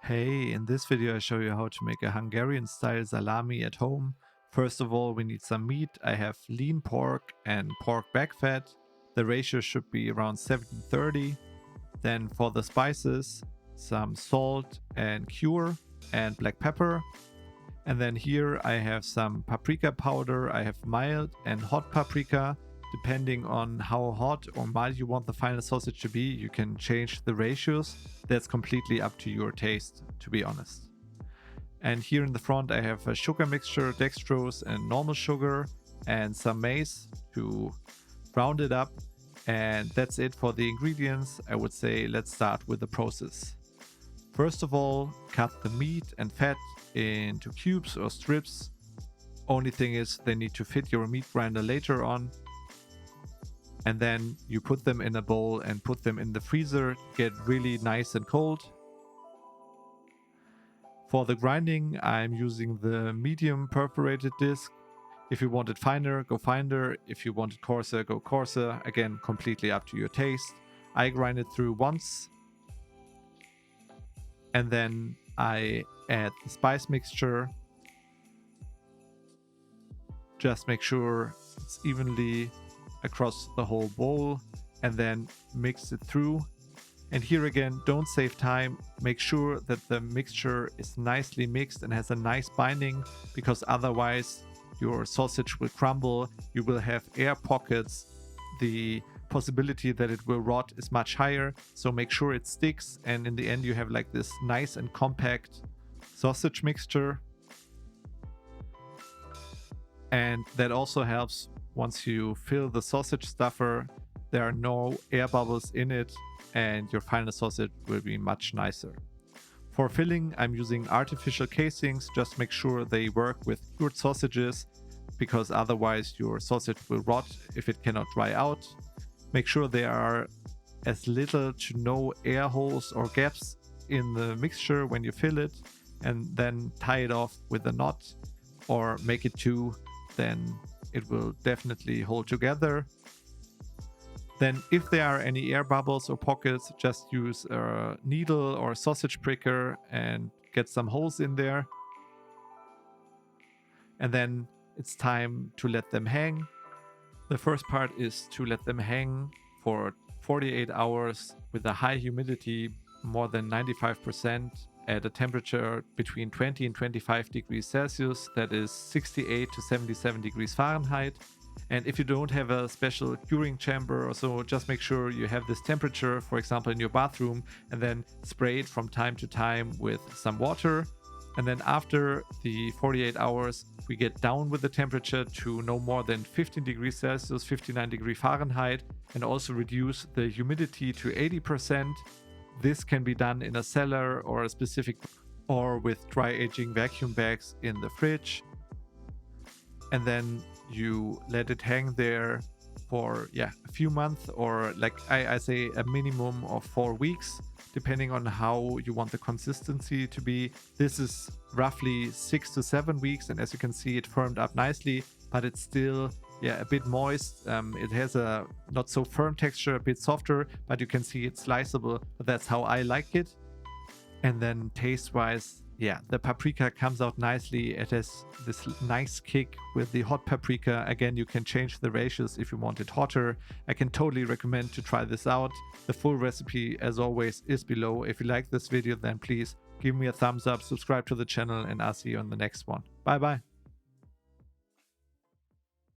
Hey, in this video I show you how to make a Hungarian style salami at home. First of all, we need some meat. I have lean pork and pork back fat. The ratio should be around 70-30. Then for the spices, some salt and cure and black pepper. And then here I have some paprika powder. I have mild and hot paprika. Depending on how hot or mild you want the final sausage to be, you can change the ratios. That's completely up to your taste, to be honest. And here in the front I have a sugar mixture, dextrose and normal sugar, and some mace to round it up. And that's it for the ingredients. I would say let's start with the process. First of all, cut the meat and fat into cubes or strips. Only thing is they need to fit your meat grinder later on. And then you put them in a bowl and put them in the freezer, get really nice and cold. For the grinding, I'm using the medium perforated disc. If you want it finer, go finer. If you want it coarser, go coarser. Again, completely up to your taste. I grind it through once. And then I add the spice mixture. Just make sure it's evenly across the whole bowl and then mix it through. And here again, don't save time. Make sure that the mixture is nicely mixed and has a nice binding, because otherwise your sausage will crumble. You will have air pockets. The possibility that it will rot is much higher. So make sure it sticks, and in the end you have like this nice and compact sausage mixture. And that also helps once you fill the sausage stuffer, there are no air bubbles in it and your final sausage will be much nicer. For filling, I'm using artificial casings. Just make sure they work with cured sausages, because otherwise your sausage will rot if it cannot dry out. Make sure there are as little to no air holes or gaps in the mixture when you fill it, and then tie it off with a knot or make it two, then it will definitely hold together. Then if there are any air bubbles or pockets, just use a needle or sausage pricker and get some holes in there. And then it's time to let them hang. The first part is to let them hang for 48 hours with a high humidity, more than 95%, at a temperature between 20 and 25 degrees Celsius, that is 68 to 77 degrees Fahrenheit. And if you don't have a special curing chamber or so, just make sure you have this temperature, for example, in your bathroom, and then spray it from time to time with some water. And then after the 48 hours, we get down with the temperature to no more than 15 degrees Celsius, 59 degrees Fahrenheit, and also reduce the humidity to 80%. This can be done in a cellar or a specific, or with dry aging vacuum bags in the fridge. And then you let it hang there for a few months, or like I say a minimum of 4 weeks, depending on how you want the consistency to be. This is roughly 6 to 7 weeks, and as you can see, it firmed up nicely, but it's still a bit moist. It has a not so firm texture, a bit softer, but you can see it's sliceable. But that's how I like it. And then taste wise, the paprika comes out nicely. It has this nice kick with the hot paprika. Again, you can change the ratios if you want it hotter. I can totally recommend to try this out. The full recipe, as always, is below. If you like this video, then please give me a thumbs up, subscribe to the channel, and I'll see you on the next one. Bye bye.